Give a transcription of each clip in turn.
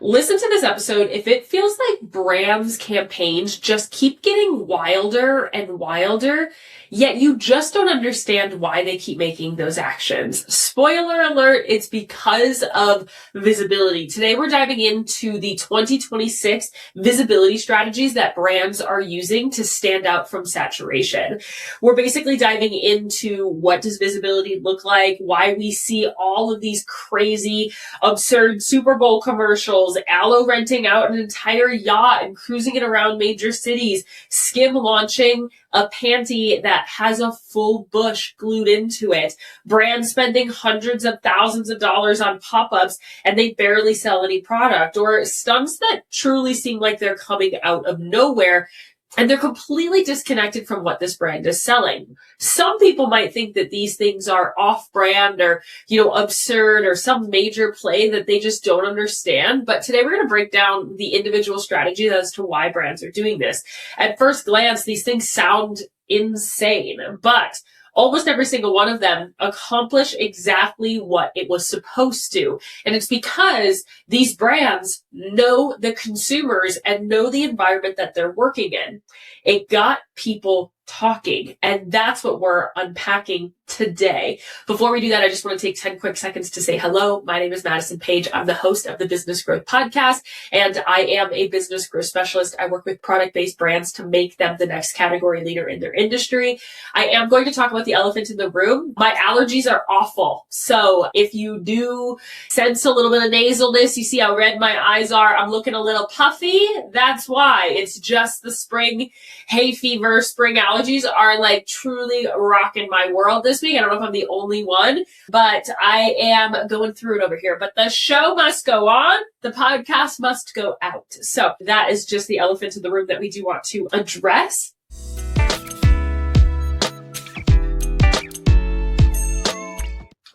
Listen to this episode if it feels like brands' campaigns just keep getting wilder and wilder, yet you just don't understand why they keep making those actions. Spoiler alert, it's because of visibility. Today we're diving into the 2026 visibility strategies that brands are using to stand out from saturation. We're basically diving into what does visibility look like, why we see all of these crazy, absurd Super Bowl commercials, Aloe renting out an entire yacht and cruising it around major cities, Skim launching a panty that has a full bush glued into it, brands spending hundreds of thousands of dollars on pop-ups and they barely sell any product, or stunts that truly seem like they're coming out of nowhere and they're completely disconnected from what this brand is selling. Some people might think that these things are off-brand or, absurd or some major play that they just don't understand. But today we're going to break down the individual strategies as to why brands are doing this. At first glance, these things sound insane, but almost every single one of them accomplish exactly what it was supposed to. And it's because these brands know the consumers and know the environment that they're working in. It got people talking, and that's what we're unpacking today. Before we do that, I just want to take 10 quick seconds to say hello. My name is Madison Page. I'm the host of the Business Growth Podcast, and I am a business growth specialist. I work with product-based brands to make them the next category leader in their industry. I am going to talk about the elephant in the room. My allergies are awful. So if you do sense a little bit of nasalness, you see how red my eyes are, I'm looking a little puffy. That's why. It's just the spring hay fever, spring allergies are like truly rocking my world this week. I don't know if I'm the only one, but I am going through it over here. But the show must go on. The podcast must go out. So that is just the elephant in the room that we do want to address.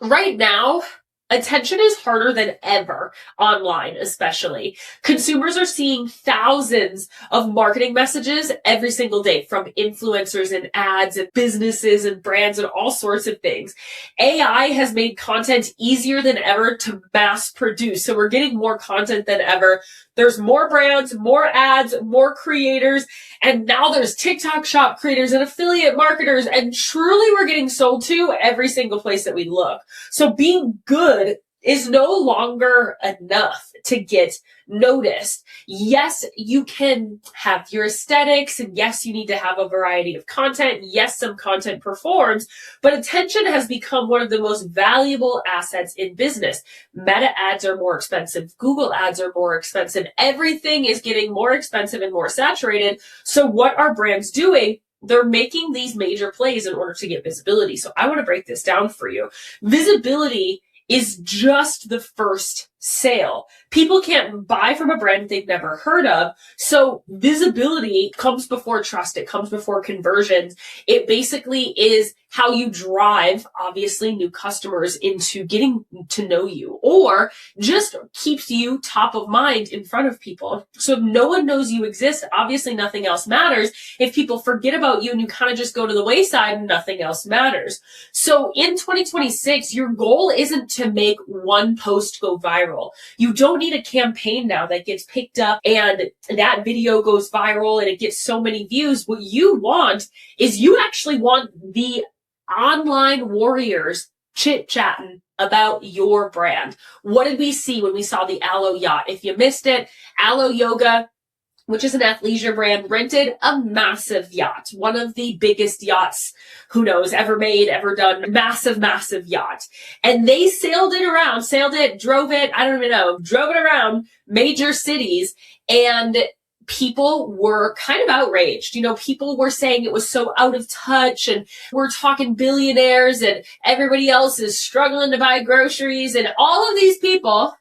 Right now, attention is harder than ever online, especially. Consumers are seeing thousands of marketing messages every single day from influencers and ads and businesses and brands and all sorts of things. AI has made content easier than ever to mass produce. So we're getting more content than ever. There's more brands, more ads, more creators, and now there's TikTok shop creators and affiliate marketers, and truly we're getting sold to every single place that we look. So being good is no longer enough to get noticed. Yes, you can have your aesthetics, and yes, you need to have a variety of content. Yes, some content performs, but attention has become one of the most valuable assets in business. Meta ads are more expensive. Google ads are more expensive. Everything is getting more expensive and more saturated. So what are brands doing? They're making these major plays in order to get visibility. So I want to break this down for you. Visibility is just the first sale. People can't buy from a brand they've never heard of. So visibility comes before trust. It comes before conversions. It basically is how you drive, obviously, new customers into getting to know you, or just keeps you top of mind in front of people. So if no one knows you exist, obviously nothing else matters. If people forget about you and you kind of just go to the wayside, nothing else matters. So in 2026, your goal isn't to make one post go viral. You don't need a campaign now that gets picked up and that video goes viral and it gets so many views. What you want is you actually want the online warriors chit-chatting about your brand. What did we see when we saw the Aloe yacht? If you missed it, Aloe Yoga, which is an athleisure brand, rented a massive yacht, one of the biggest yachts, who knows, ever made, ever done, massive yacht. And they drove it around major cities, and people were kind of outraged. People were saying it was so out of touch, and we're talking billionaires and everybody else is struggling to buy groceries, and all of these people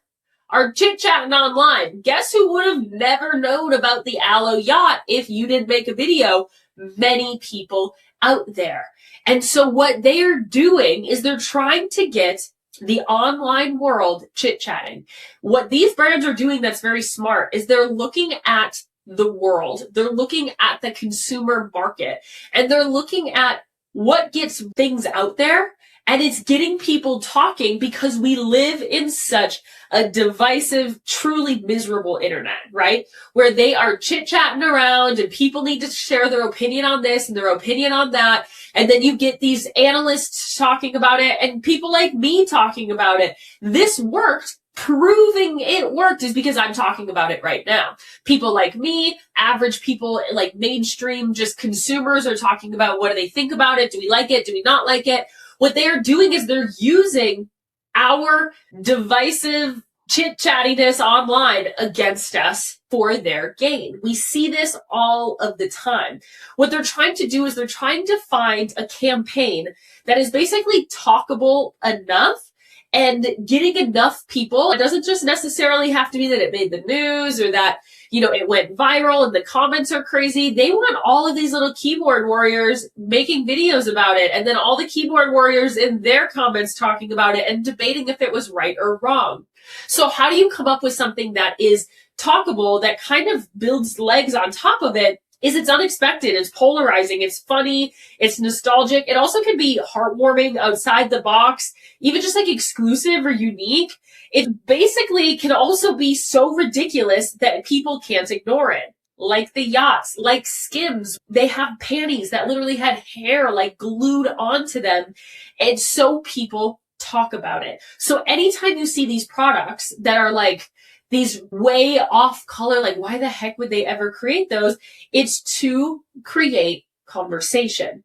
are chit-chatting online. Guess who would have never known about the Aloe yacht if you didn't make a video? Many people out there. And so what they are doing is they're trying to get the online world chit-chatting. What these brands are doing that's very smart is they're looking at the world. They're looking at the consumer market, and they're looking at what gets things out there And it's getting people talking because we live in such a divisive, truly miserable internet, right? Where they are chit-chatting around and people need to share their opinion on this and their opinion on that. And then you get these analysts talking about it and people like me talking about it. This worked. Proving it worked is because I'm talking about it right now. People like me, average people, like mainstream, just consumers are talking about what do they think about it? Do we like it? Do we not like it? What they are doing is they're using our divisive chit-chattiness online against us for their gain. We see this all of the time. What they're trying to do is they're trying to find a campaign that is basically talkable enough and getting enough people. It doesn't just necessarily have to be that it made the news or that, it went viral and the comments are crazy. They want all of these little keyboard warriors making videos about it. And then all the keyboard warriors in their comments talking about it and debating if it was right or wrong. So how do you come up with something that is talkable, that kind of builds legs on top of it? It's unexpected, it's polarizing, it's funny, it's nostalgic. It also can be heartwarming, outside the box, even just like exclusive or unique. It basically can also be so ridiculous that people can't ignore it. Like the yachts, like Skims. They have panties that literally had hair like glued onto them. And so people talk about it. So anytime you see these products that are like these way off color, like why the heck would they ever create those? It's to create conversation.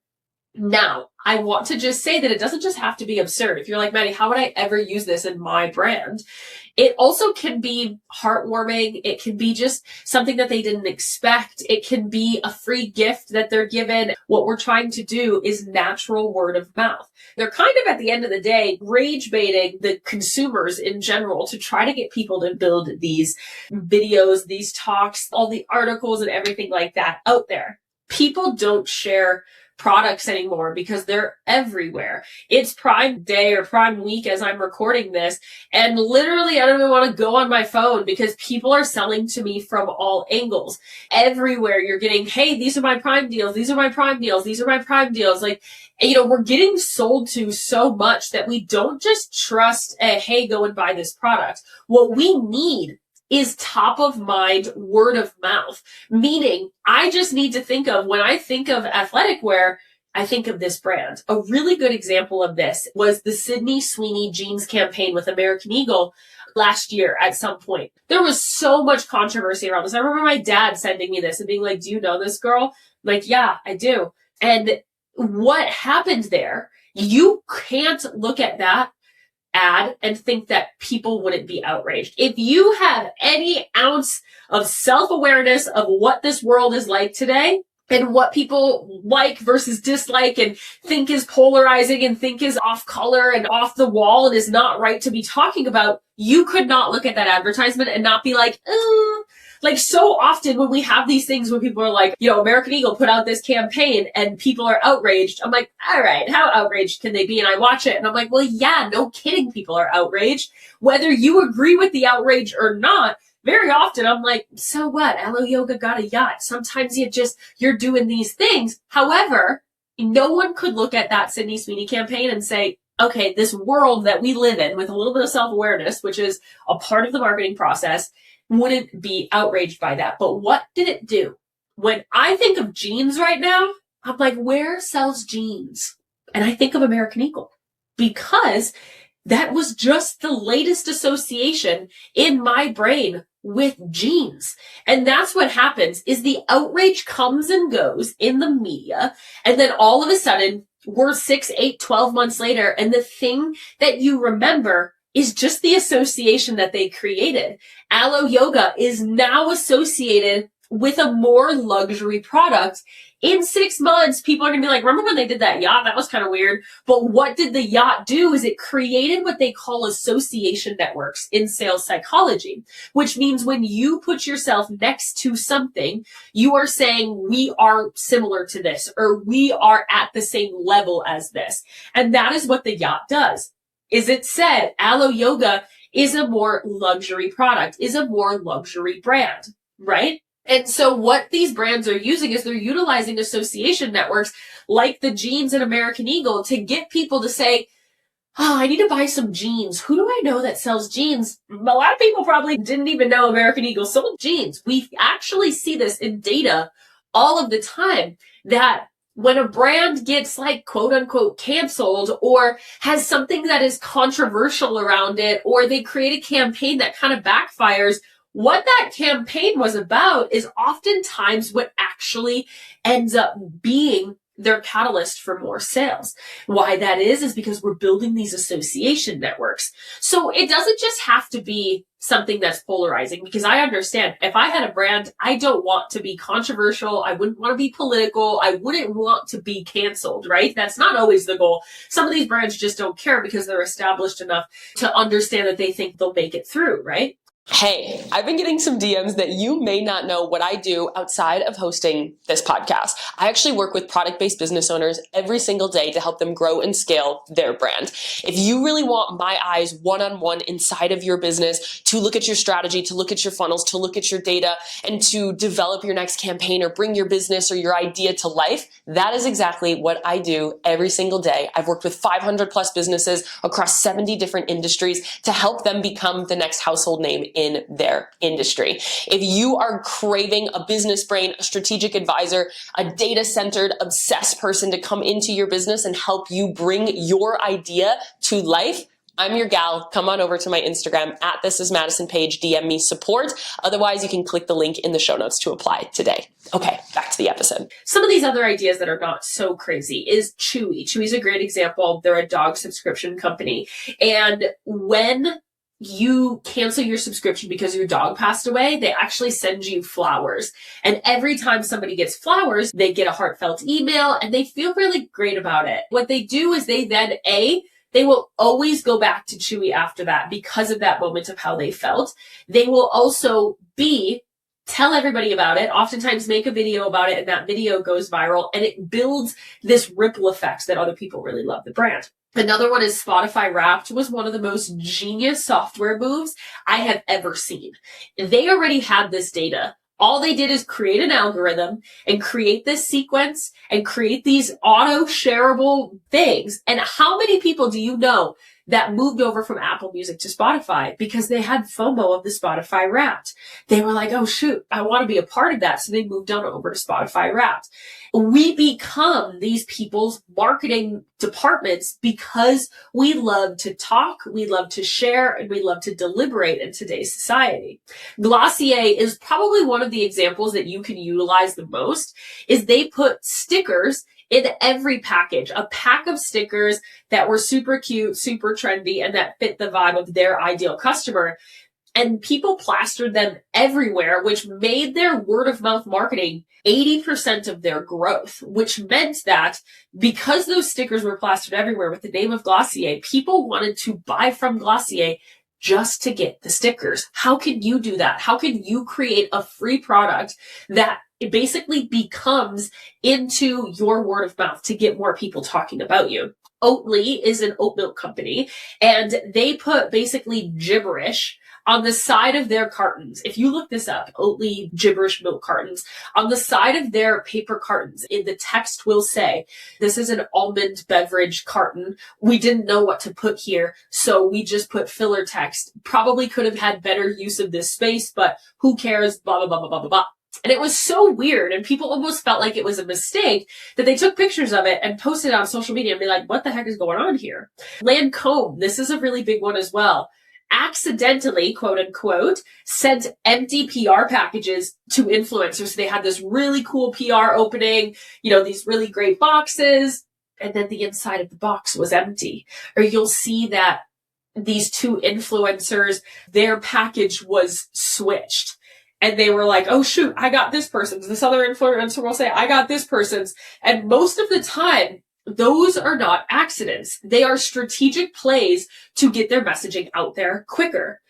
Now, I want to just say that it doesn't just have to be absurd. If you're like, Maddie, how would I ever use this in my brand? It also can be heartwarming. It can be just something that they didn't expect. It can be a free gift that they're given. What we're trying to do is natural word of mouth. They're kind of, at the end of the day, rage baiting the consumers in general to try to get people to build these videos, these talks, all the articles and everything like that out there. People don't share products anymore because they're everywhere. It's Prime Day or Prime Week as I'm recording this, and literally I don't even want to go on my phone because people are selling to me from all angles. Everywhere you're getting, hey, these are my Prime deals, these are my Prime deals, these are my Prime deals. Like, we're getting sold to so much that we don't just trust, hey, go and buy this product. What we need is top of mind word of mouth, meaning I just need to think of, when I think of athletic wear, I think of this brand. A really good example of this was the Sydney Sweeney jeans campaign with American Eagle last year at some point. There was so much controversy around this. I remember my dad sending me this and being like, do you know this girl? I'm like, yeah, I do. And what happened there, you can't look at that ad and think that people wouldn't be outraged. If you have any ounce of self-awareness of what this world is like today and what people like versus dislike and think is polarizing and think is off color and off the wall and is not right to be talking about, you could not look at that advertisement and not be like, Like, so often when we have these things where people are like, American Eagle put out this campaign and people are outraged. I'm like, all right, how outraged can they be? And I watch it and I'm like, well, yeah, no kidding. People are outraged. Whether you agree with the outrage or not, very often I'm like, so what? Aloe Yoga got a yacht. Sometimes you're doing these things. However, no one could look at that Sydney Sweeney campaign and say, okay, this world that we live in with a little bit of self-awareness, which is a part of the marketing process, wouldn't be outraged by that. But what did it do? When I think of jeans right now, I'm like, where sells jeans? And I think of American Eagle because that was just the latest association in my brain with jeans. And that's what happens is the outrage comes and goes in the media. And then all of a sudden we're 6, 8, 12 months later. And the thing that you remember is just the association that they created. Aloe Yoga is now associated with a more luxury product. In 6 months, people are going to be like, remember when they did that yacht? That was kind of weird. But what did the yacht do is it created what they call association networks in sales psychology, which means when you put yourself next to something, you are saying we are similar to this, or we are at the same level as this. And that is what the yacht does. Is it said Aloe Yoga is a more luxury product, is a more luxury brand, right? And so what these brands are using is they're utilizing association networks like the jeans and American Eagle to get people to say, Oh, I need to buy some jeans. Who do I know that sells jeans? A lot of people probably didn't even know American Eagle sold jeans. We actually see this in data all of the time, that when a brand gets like quote unquote canceled or has something that is controversial around it, or they create a campaign that kind of backfires, what that campaign was about is oftentimes what actually ends up being their catalyst for more sales. Why that is because we're building these association networks. So it doesn't just have to be something that's polarizing, because I understand if I had a brand, I don't want to be controversial. I wouldn't want to be political. I wouldn't want to be canceled, right? That's not always the goal. Some of these brands just don't care because they're established enough to understand that they think they'll make it through, right? Hey, I've been getting some DMs that you may not know what I do outside of hosting this podcast. I actually work with product-based business owners every single day to help them grow and scale their brand. If you really want my eyes one-on-one inside of your business to look at your strategy, to look at your funnels, to look at your data, and to develop your next campaign or bring your business or your idea to life, that is exactly what I do every single day. I've worked with 500 plus businesses across 70 different industries to help them become the next household name in their industry. If you are craving a business brain, a strategic advisor, a data-centered, obsessed person to come into your business and help you bring your idea to life, I'm your gal. Come on over to my Instagram at This Is Madison page, DM me support. Otherwise, you can click the link in the show notes to apply today. Okay, back to the episode. Some of these other ideas that are not so crazy is Chewy. Chewy's a great example. They're a dog subscription company. And when you cancel your subscription because your dog passed away, they actually send you flowers. And every time somebody gets flowers, they get a heartfelt email and they feel really great about it. What they do is they then, they will always go back to Chewy after that because of that moment of how they felt. They will also tell everybody about it, oftentimes make a video about it, and that video goes viral and it builds this ripple effect that other people really love the brand. Another one is Spotify Wrapped was one of the most genius software moves I have ever seen. They already had this data. All they did is create an algorithm and create this sequence and create these auto shareable things. And how many people do you know that moved over from Apple Music to Spotify because they had FOMO of the Spotify Wrapped? They were like, oh shoot, I want to be a part of that. So they moved on over to Spotify Wrapped. We become these people's marketing departments because we love to talk, we love to share, and we love to deliberate in today's society. Glossier is probably one of the examples that you can utilize the most. Is they put stickers in every package, a pack of stickers that were super cute, super trendy, and that fit the vibe of their ideal customer. And people plastered them everywhere, which made their word of mouth marketing 80% of their growth, which meant that because those stickers were plastered everywhere with the name of Glossier, people wanted to buy from Glossier just to get the stickers. How can you do that? How can you create a free product that it basically becomes into your word of mouth to get more people talking about you? Oatly is an oat milk company, and they put basically gibberish on the side of their cartons. If you look this up, Oatly gibberish milk cartons, on the side of their paper cartons, in the text will say, this is an almond beverage carton. We didn't know what to put here, so we just put filler text. Probably could have had better use of this space, but who cares, blah, blah, blah, blah, blah, blah, blah. And it was so weird, and people almost felt like it was a mistake that they took pictures of it and posted it on social media and be like, what the heck is going on here? Lancome, this is a really big one as well, accidentally, quote unquote, sent empty PR packages to influencers. So they had this really cool PR opening, these really great boxes, and then the inside of the box was empty. Or you'll see that these two influencers, their package was switched. And they were like, oh shoot, I got this person's. This other influencer will say, I got this person's. And most of the time, those are not accidents. They are strategic plays to get their messaging out there quicker.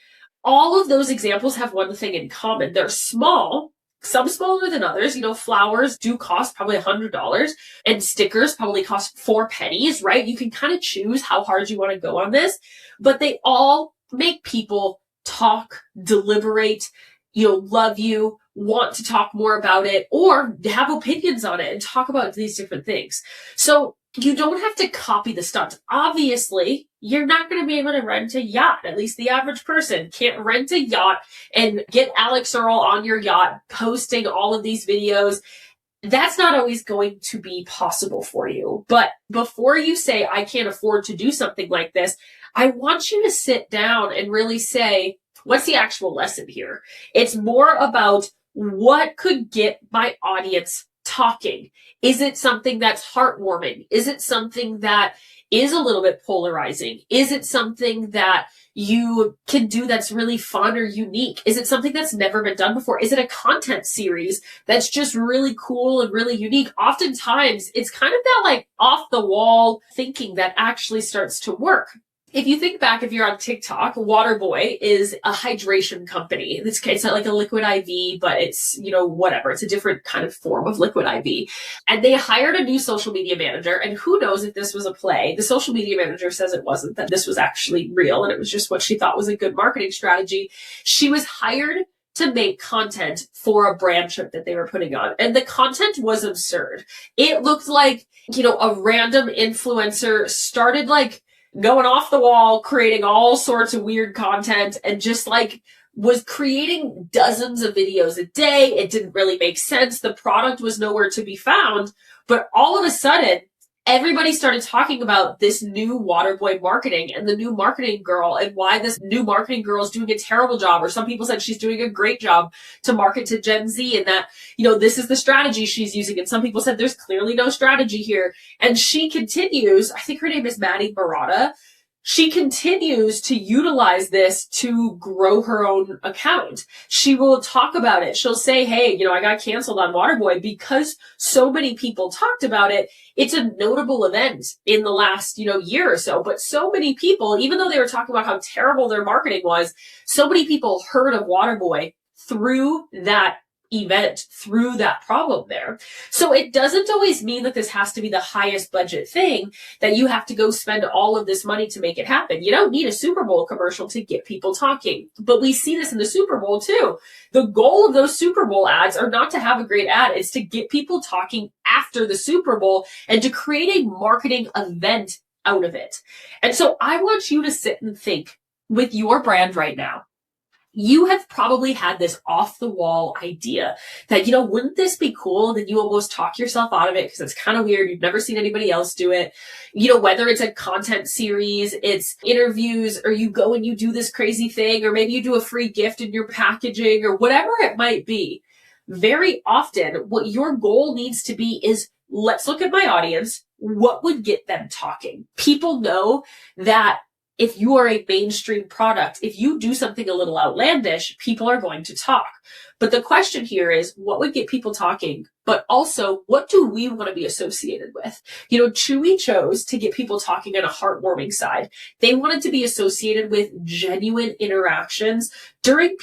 All of those examples have one thing in common. They're small, some smaller than others. Flowers do cost probably $100 and stickers probably cost 4 pennies, right? You can kind of choose how hard you want to go on this, but they all make people talk, deliberate, love you, want to talk more about it, or have opinions on it and talk about these different things. So You don't have to copy the stunts. Obviously, you're not going to be able to rent a yacht. At least the average person can't rent a yacht and get Alex Earl on your yacht posting all of these videos. That's not always going to be possible for you. But before you say, I can't afford to do something like this, I want you to sit down and really say, what's the actual lesson here? It's more about what could get my audience talking. Is it something that's heartwarming? Is it something that is a little bit polarizing? Is it something that you can do that's really fun or unique? Is it something that's never been done before? Is it a content series that's just really cool and really unique? Oftentimes, it's kind of that like off the wall thinking that actually starts to work. If you think back, if you're on TikTok, Waterboy is a hydration company. In this case, it's not like a liquid IV, but it's, whatever. It's a different kind of form of liquid IV. And they hired a new social media manager. And who knows if this was a play? The social media manager says it wasn't, that this was actually real. And it was just what she thought was a good marketing strategy. She was hired to make content for a brand trip that they were putting on. And the content was absurd. It looked like, a random influencer started like going off the wall, creating all sorts of weird content, and just like was creating dozens of videos a day. It didn't really make sense. The product was nowhere to be found. But all of a sudden, everybody started talking about this new Waterboy marketing and the new marketing girl and why this new marketing girl is doing a terrible job. Or some people said she's doing a great job to market to Gen Z and that, this is the strategy she's using. And some people said there's clearly no strategy here. And she continues, I think her name is Maddie Barada. She continues to utilize this to grow her own account. She will talk about it. She'll say, hey, I got canceled on Waterboy because so many people talked about it. It's a notable event in the last, year or so. But so many people, even though they were talking about how terrible their marketing was, so many people heard of Waterboy through that event, through that problem there. So it doesn't always mean that this has to be the highest budget thing, that you have to go spend all of this money to make it happen. You don't need a Super Bowl commercial to get people talking. But we see this in the Super Bowl too. The goal of those Super Bowl ads are not to have a great ad. It's to get people talking after the Super Bowl and to create a marketing event out of it. And so I want you to sit and think with your brand right now. You have probably had this off the wall idea that, wouldn't this be cool? And then you almost talk yourself out of it because it's kind of weird. You've never seen anybody else do it. Whether it's a content series, it's interviews, or you go and you do this crazy thing, or maybe you do a free gift in your packaging or whatever it might be. Very often what your goal needs to be is, let's look at my audience. What would get them talking? People know that if you are a mainstream product, if you do something a little outlandish, people are going to talk. But the question here is, what would get people talking? But also, what do we want to be associated with? Chewy chose to get people talking on a heartwarming side. They wanted to be associated with genuine interactions during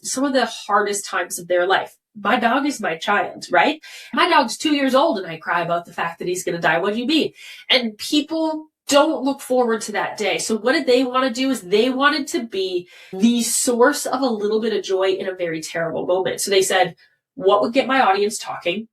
some of the hardest times of their life. My dog is my child, right? My dog's 2 years old and I cry about the fact that he's going to die. What do you mean? And people don't look forward to that day. So what did they want to do is they wanted to be the source of a little bit of joy in a very terrible moment. So they said, what would get my audience talking?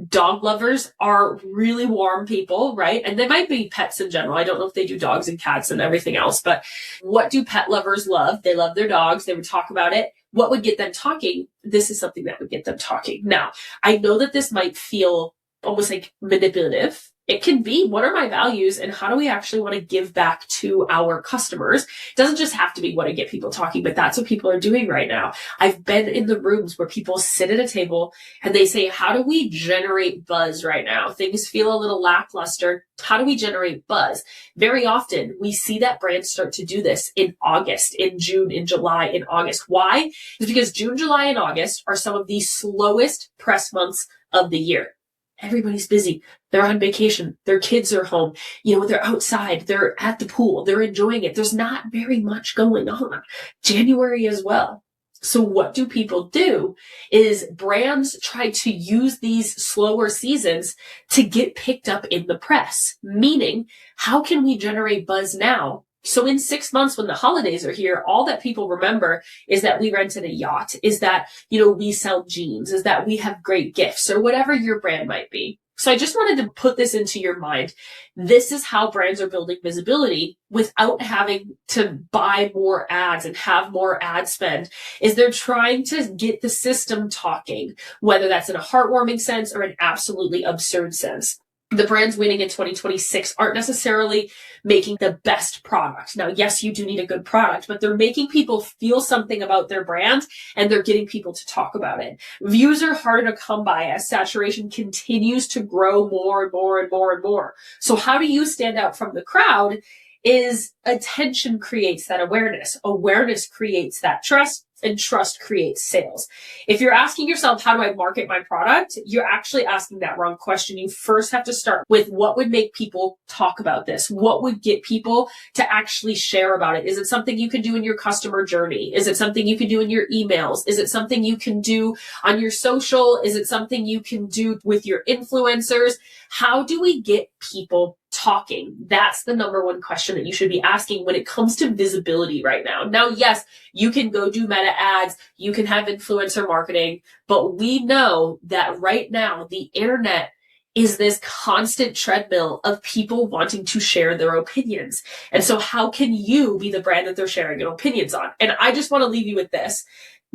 Dog lovers are really warm people, right? And they might be pets in general. I don't know if they do dogs and cats and everything else, but what do pet lovers love? They love their dogs. They would talk about it. What would get them talking? This is something that would get them talking. Now, I know that this might feel almost like manipulative. It can be, what are my values and how do we actually want to give back to our customers? It doesn't just have to be what to get people talking, but that's what people are doing right now. I've been in the rooms where people sit at a table and they say, how do we generate buzz right now? Things feel a little lackluster. How do we generate buzz? Very often we see that brands start to do this in August, in June, in July, in August. Why? It's because June, July, and August are some of the slowest press months of the year. Everybody's busy. They're on vacation. Their kids are home. They're outside. They're at the pool. They're enjoying it. There's not very much going on. January as well. So what do people do is brands try to use these slower seasons to get picked up in the press. Meaning, how can we generate buzz now? So in 6 months when the holidays are here, all that people remember is that we rented a yacht, is that, we sell jeans, is that we have great gifts or whatever your brand might be. So I just wanted to put this into your mind. This is how brands are building visibility without having to buy more ads and have more ad spend, is they're trying to get the system talking, whether that's in a heartwarming sense or an absolutely absurd sense. The brands winning in 2026 aren't necessarily making the best product. Now, yes, you do need a good product, but they're making people feel something about their brand and they're getting people to talk about it. Views are harder to come by as saturation continues to grow more and more and more and more. So how do you stand out from the crowd? Is attention creates that awareness. Awareness creates that trust, and trust creates sales. If you're asking yourself, how do I market my product? You're actually asking that wrong question. You first have to start with what would make people talk about this? What would get people to actually share about it? Is it something you can do in your customer journey? Is it something you can do in your emails? Is it something you can do on your social? Is it something you can do with your influencers? How do we get people talking? That's the number one question that you should be asking when it comes to visibility right now. Now, yes, you can go do meta ads, you can have influencer marketing, but we know that right now the internet is this constant treadmill of people wanting to share their opinions. And so how can you be the brand that they're sharing their opinions on? And I just want to leave you with this.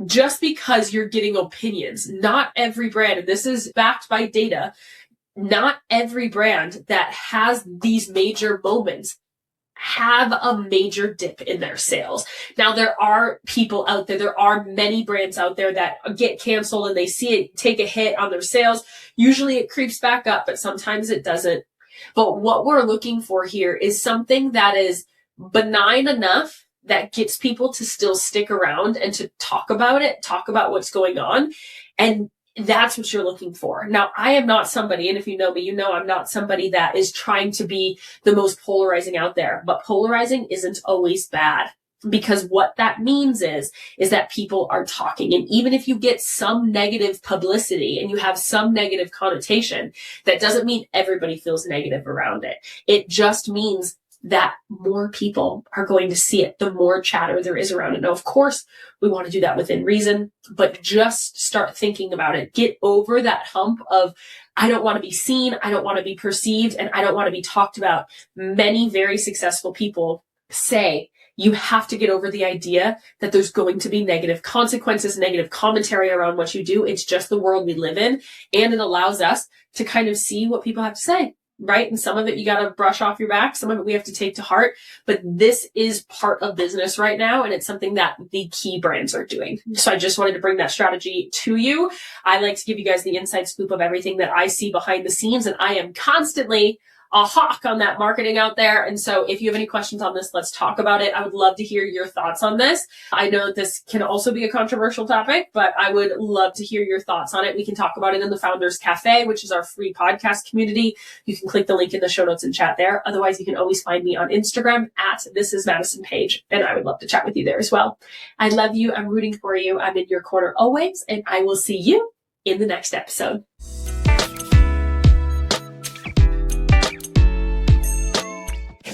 Just because you're getting opinions, not every brand, and this is backed by data, not every brand that has these major moments have a major dip in their sales. Now, there are people out there are many brands out there that get canceled and they see it take a hit on their sales. Usually it creeps back up, but sometimes it doesn't. But what we're looking for here is something that is benign enough that gets people to still stick around and to talk about it, talk about what's going on. And that's what you're looking for. Now, I am not somebody, and if you know me, you know I'm not somebody that is trying to be the most polarizing out there, but polarizing isn't always bad, because what that means is that people are talking. And even if you get some negative publicity and you have some negative connotation, that doesn't mean everybody feels negative around it. It just means that more people are going to see it, the more chatter there is around it. Now, of course, we want to do that within reason, but just start thinking about it. Get over that hump of, I don't want to be seen, I don't want to be perceived, and I don't want to be talked about. Many very successful people say you have to get over the idea that there's going to be negative consequences, negative commentary around what you do. It's just the world we live in, and it allows us to kind of see what people have to say. Right? And some of it you got to brush off your back. Some of it we have to take to heart. But this is part of business right now. And it's something that the key brands are doing. So I just wanted to bring that strategy to you. I like to give you guys the inside scoop of everything that I see behind the scenes. And I am constantly a hawk on that marketing out there. And so if you have any questions on this, let's talk about it. I would love to hear your thoughts on this. I know that this can also be a controversial topic, but I would love to hear your thoughts on it. We can talk about it in the Founders Cafe, which is our free podcast community. You can click the link in the show notes and chat there. Otherwise, you can always find me on Instagram at thisismadisonpage, and I would love to chat with you there as well. I love you. I'm rooting for you. I'm in your corner always, and I will see you in the next episode.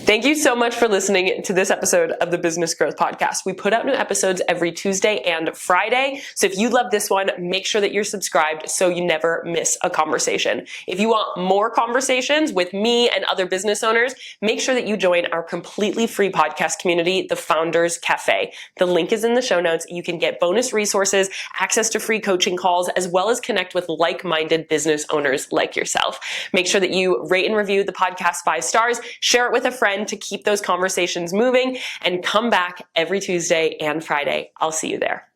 Thank you so much for listening to this episode of the Business Growth Podcast. We put out new episodes every Tuesday and Friday. So if you love this one, make sure that you're subscribed so you never miss a conversation. If you want more conversations with me and other business owners, make sure that you join our completely free podcast community, the Founders Cafe. The link is in the show notes. You can get bonus resources, access to free coaching calls, as well as connect with like-minded business owners like yourself. Make sure that you rate and review the podcast 5 stars, share it with a friend to keep those conversations moving, and come back every Tuesday and Friday. I'll see you there.